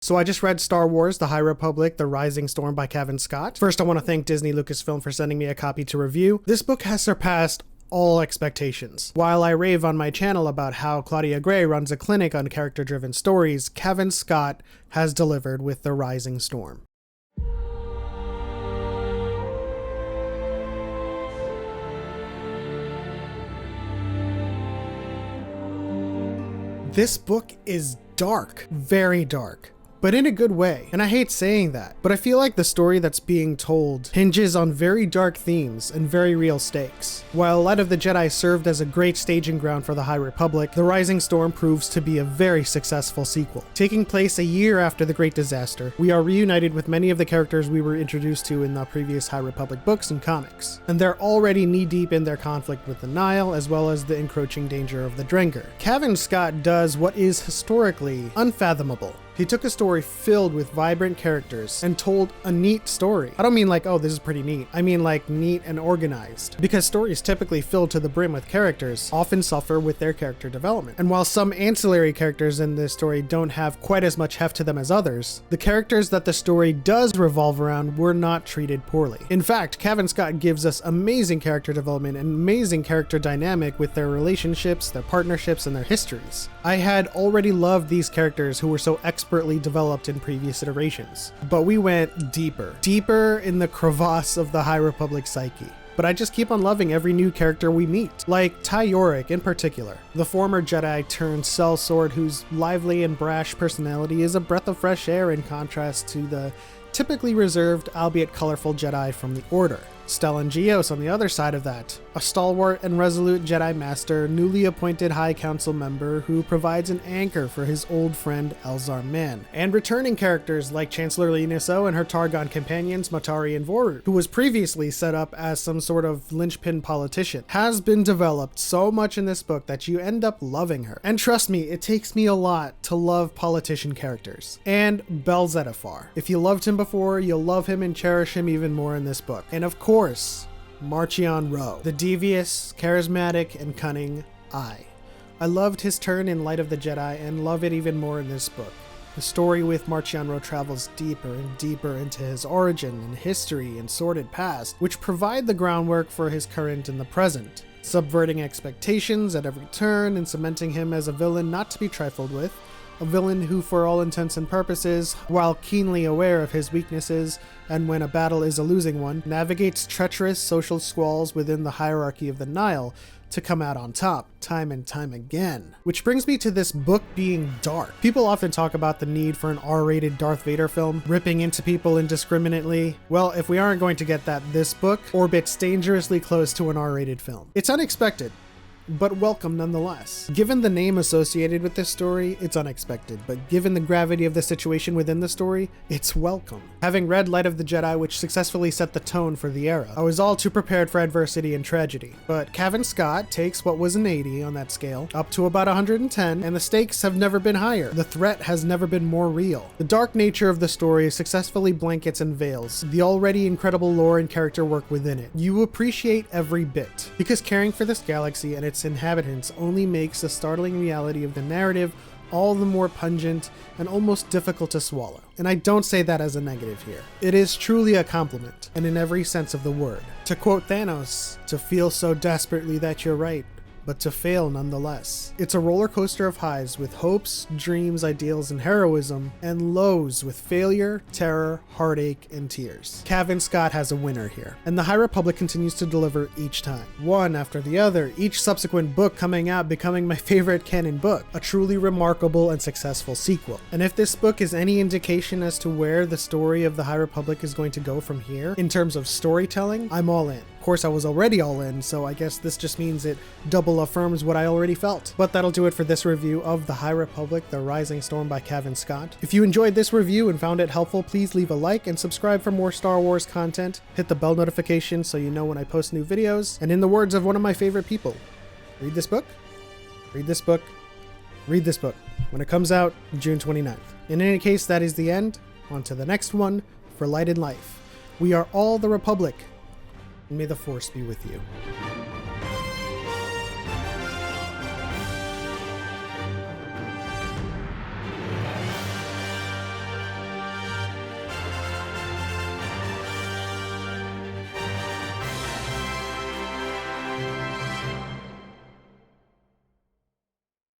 So I just read Star Wars: The High Republic, The Rising Storm by Cavan Scott. First, I want to thank Disney Lucasfilm for sending me a copy to review. This book has surpassed all expectations. While I rave on my channel about how Claudia Gray runs a clinic on character-driven stories, Cavan Scott has delivered with The Rising Storm. This book is dark, very dark, but in a good way. And I hate saying that, but I feel like the story that's being told hinges on very dark themes and very real stakes. While Light of the Jedi served as a great staging ground for the High Republic, The Rising Storm proves to be a very successful sequel. Taking place a year after the Great Disaster, we are reunited with many of the characters we were introduced to in the previous High Republic books and comics. And they're already knee-deep in their conflict with the Nihil, as well as the encroaching danger of the Drengir. Cavan Scott does what is historically unfathomable. He took a story filled with vibrant characters and told a neat story. I don't mean like, oh, this is pretty neat. I mean like neat and organized. Because stories typically filled to the brim with characters often suffer with their character development. And while some ancillary characters in this story don't have quite as much heft to them as others, the characters that the story does revolve around were not treated poorly. In fact, Cavan Scott gives us amazing character development and amazing character dynamic with their relationships, their partnerships, and their histories. I had already loved these characters who were so expertly developed in previous iterations, but we went deeper in the crevasse of the High Republic psyche. But I just keep on loving every new character we meet, like Ty Yorick in particular, the former Jedi turned sellsword whose lively and brash personality is a breath of fresh air in contrast to the typically reserved, albeit colorful Jedi from the Order. Stellan Gios on the other side of that, a stalwart and resolute Jedi Master, newly appointed High Council member who provides an anchor for his old friend Elzar Mann. And returning characters like Chancellor Lina Soh and her Targon companions Matari and Voru, who was previously set up as some sort of linchpin politician, has been developed so much in this book that you end up loving her. And trust me, it takes me a lot to love politician characters. And Belzettifar. If you loved him before, you'll love him and cherish him even more in this book. And of course, Marchion Ro, the devious, charismatic, and cunning I loved his turn in Light of the Jedi and love it even more in this book. The story with Marchion Ro travels deeper and deeper into his origin and history and sordid past, which provide the groundwork for his current and the present, subverting expectations at every turn and cementing him as a villain not to be trifled with. A villain who, for all intents and purposes, while keenly aware of his weaknesses, and when a battle is a losing one, navigates treacherous social squalls within the hierarchy of the Nihil to come out on top, time and time again. Which brings me to this book being dark. People often talk about the need for an R-rated Darth Vader film, ripping into people indiscriminately. Well, if we aren't going to get that, this book orbits dangerously close to an R-rated film. It's unexpected, but welcome nonetheless. Given the name associated with this story, it's unexpected, but given the gravity of the situation within the story, it's welcome. Having read Light of the Jedi, which successfully set the tone for the era, I was all too prepared for adversity and tragedy. But Cavan Scott takes what was an 80 on that scale up to about 110, and the stakes have never been higher. The threat has never been more real. The dark nature of the story successfully blankets and veils the already incredible lore and character work within it. You appreciate every bit, because caring for this galaxy and its inhabitants only makes the startling reality of the narrative all the more pungent and almost difficult to swallow. And I don't say that as a negative here. It is truly a compliment, and in every sense of the word. To quote Thanos, to feel so desperately that you're right, but to fail nonetheless. It's a roller coaster of highs with hopes, dreams, ideals, and heroism, and lows with failure, terror, heartache, and tears. Cavan Scott has a winner here, and the High Republic continues to deliver each time. One after the other, each subsequent book coming out becoming my favorite canon book, a truly remarkable and successful sequel. And if this book is any indication as to where the story of the High Republic is going to go from here, in terms of storytelling, I'm all in. Of course, I was already all in, so I guess this just means it double affirms what I already felt. But that'll do it for this review of The High Republic: The Rising Storm by Cavan Scott. If you enjoyed this review and found it helpful, please leave a like and subscribe for more Star Wars content. Hit the bell notification so you know when I post new videos. And in the words of one of my favorite people, read this book, read this book, read this book, when it comes out June 29th. In any case, that is the end. On to the next one for Light in Life. We are all the Republic. May the Force be with you.